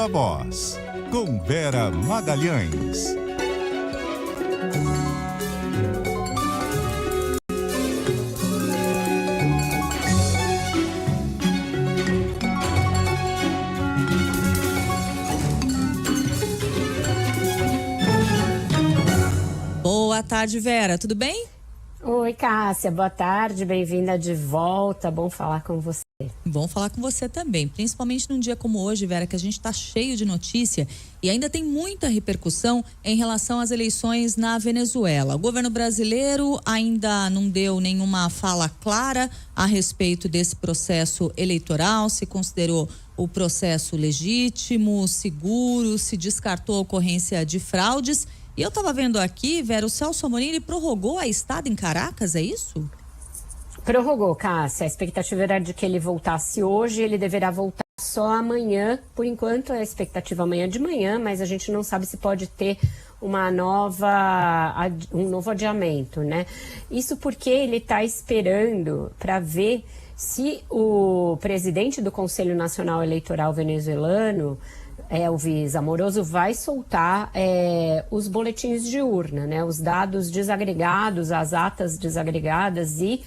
Viva Voz, com Vera Magalhães. Boa tarde, Vera. Tudo bem? Oi, Cássia. Boa tarde. Bem-vinda de volta. Bom falar com você. Bom falar com você também, principalmente num dia como hoje, Vera, que a gente está cheio de notícia e ainda tem muita repercussão em relação às eleições na Venezuela. O governo brasileiro ainda não deu nenhuma fala clara a respeito desse processo eleitoral, se considerou o processo legítimo, seguro, se descartou a ocorrência de fraudes. E eu estava vendo aqui, Vera, o Celso Amorim, ele prorrogou a estada em Caracas, é isso? Prorrogou, Cássia. A expectativa era de que ele voltasse hoje, ele deverá voltar só amanhã. Por enquanto, a expectativa amanhã de manhã, mas a gente não sabe se pode ter um novo adiamento, né? Isso porque ele está esperando para ver se o presidente do Conselho Nacional Eleitoral venezuelano, Elvis Amoroso, vai soltar os boletins de urna, né? Os dados desagregados, as atas desagregadas e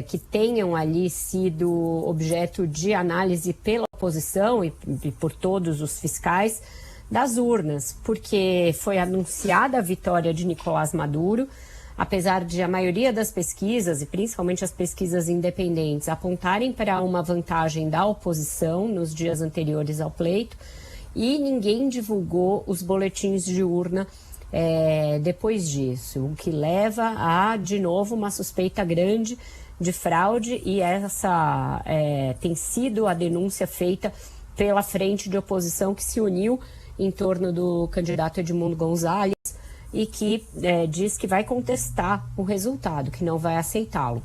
que tenham ali sido objeto de análise pela oposição e por todos os fiscais das urnas, porque foi anunciada a vitória de Nicolás Maduro, apesar de a maioria das pesquisas, e principalmente as pesquisas independentes, apontarem para uma vantagem da oposição nos dias anteriores ao pleito, e ninguém divulgou os boletins de urna depois disso, o que leva a, de novo, uma suspeita grande de fraude, e essa tem sido a denúncia feita pela frente de oposição que se uniu em torno do candidato Edmundo Gonzalez e que diz que vai contestar o resultado, que não vai aceitá-lo.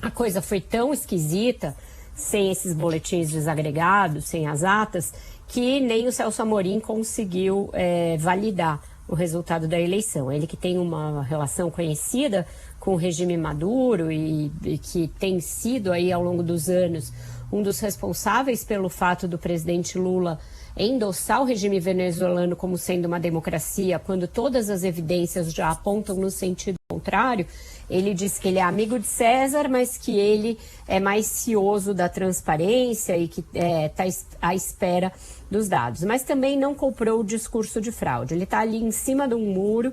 A coisa foi tão esquisita, sem esses boletins desagregados, sem as atas, que nem o Celso Amorim conseguiu validar o resultado da eleição. Ele que tem uma relação conhecida com o regime Maduro e que tem sido aí ao longo dos anos um dos responsáveis pelo fato do presidente Lula endossar o regime venezuelano como sendo uma democracia, quando todas as evidências já apontam no sentido contrário. Ele diz que ele é amigo de César, mas que ele é mais cioso da transparência e que está à espera dos dados. Mas também não comprou o discurso de fraude. Ele está ali em cima de um muro,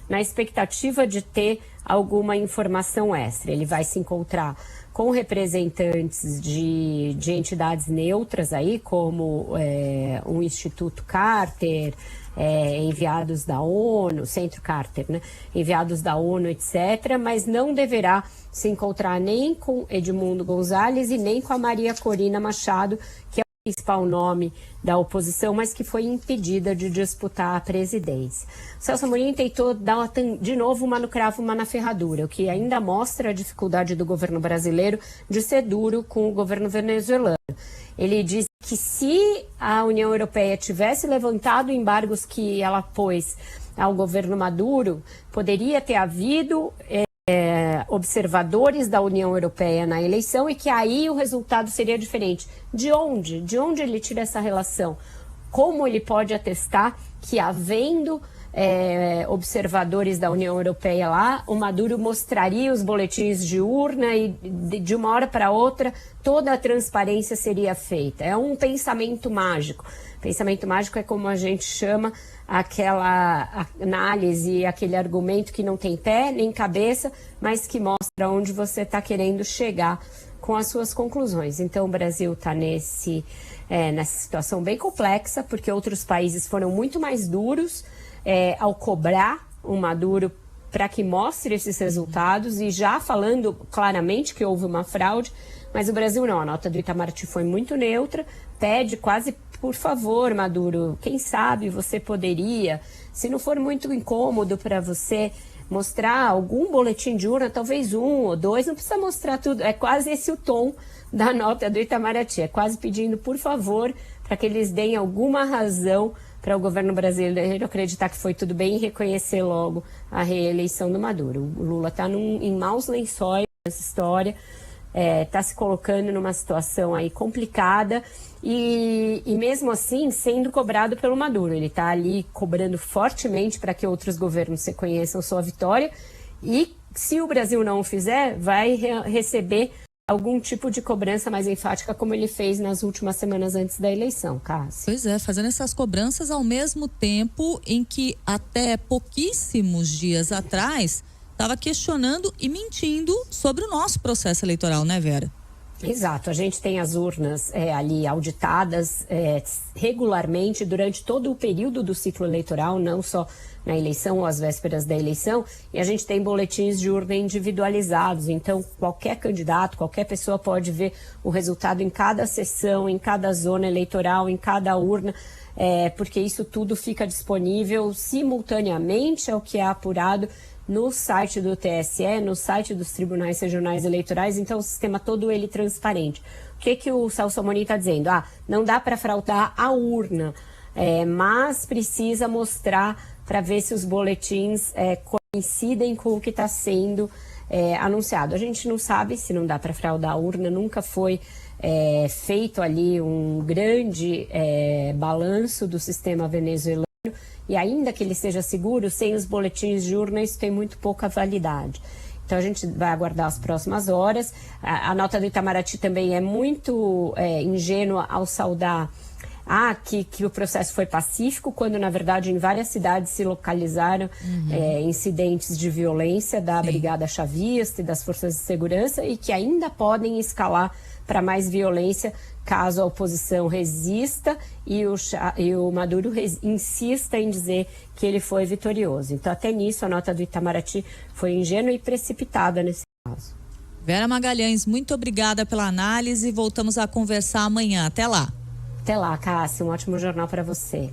na expectativa de ter alguma informação extra. Ele vai se encontrar com representantes de entidades neutras aí, como o Instituto Carter, enviados da ONU, Centro Carter, né? Enviados da ONU, etc., mas não deverá se encontrar nem com Edmundo Gonzalez e nem com a Maria Corina Machado, que é o principal nome da oposição, mas que foi impedida de disputar a presidência. O Celso Amorim tentou dar de novo uma no cravo, uma na ferradura, o que ainda mostra a dificuldade do governo brasileiro de ser duro com o governo venezuelano. Ele disse que se a União Europeia tivesse levantado embargos que ela pôs ao governo Maduro, poderia ter havido observadores da União Europeia na eleição e que aí o resultado seria diferente. De onde? De onde ele tira essa relação? Como ele pode atestar que, havendo observadores da União Europeia lá, o Maduro mostraria os boletins de urna e de uma hora para outra toda a transparência seria feita? É um pensamento mágico. Pensamento mágico é como a gente chama aquela análise, aquele argumento que não tem pé nem cabeça, mas que mostra onde você está querendo chegar com as suas conclusões. Então o Brasil está nessa situação bem complexa, porque outros países foram muito mais duros ao cobrar o Maduro para que mostre esses resultados e já falando claramente que houve uma fraude, mas o Brasil não. A nota do Itamaraty foi muito neutra, pede quase, por favor, Maduro, quem sabe você poderia, se não for muito incômodo para você, mostrar algum boletim de urna, talvez um ou dois, não precisa mostrar tudo. É quase esse o tom da nota do Itamaraty, é quase pedindo, por favor, para que eles deem alguma razão para o governo brasileiro acreditar que foi tudo bem e reconhecer logo a reeleição do Maduro. O Lula está em maus lençóis nessa história. está se colocando numa situação aí complicada e mesmo assim sendo cobrado pelo Maduro. Ele está ali cobrando fortemente para que outros governos reconheçam sua vitória e se o Brasil não o fizer, vai receber algum tipo de cobrança mais enfática, como ele fez nas últimas semanas antes da eleição, Cássia. Pois é, fazendo essas cobranças ao mesmo tempo em que até pouquíssimos dias atrás estava questionando e mentindo sobre o nosso processo eleitoral, né, Vera? Exato, a gente tem as urnas ali auditadas regularmente durante todo o período do ciclo eleitoral, não só na eleição ou às vésperas da eleição, e a gente tem boletins de urna individualizados, então qualquer candidato, qualquer pessoa pode ver o resultado em cada sessão, em cada zona eleitoral, em cada urna, porque isso tudo fica disponível simultaneamente ao que é apurado no site do TSE, no site dos tribunais regionais eleitorais, então o sistema todo ele transparente. O que o Celso Amorim está dizendo? Não dá para fraudar a urna, mas precisa mostrar para ver se os boletins coincidem com o que está sendo anunciado. A gente não sabe se não dá para fraudar a urna, nunca foi feito ali um grande balanço do sistema venezuelano. E ainda que ele seja seguro, sem os boletins de urna, isso tem muito pouca validade. Então a gente vai aguardar as próximas horas. A nota do Itamaraty também é muito ingênua ao saudar que o processo foi pacífico, quando na verdade em várias cidades se localizaram incidentes de violência da Brigada Chavista e das forças de segurança e que ainda podem escalar para mais violência caso a oposição resista e o Maduro insista em dizer que ele foi vitorioso. Então, até nisso, a nota do Itamaraty foi ingênua e precipitada nesse caso. Vera Magalhães, muito obrigada pela análise. Voltamos a conversar amanhã. Até lá. Até lá, Cássia. Um ótimo jornal para você.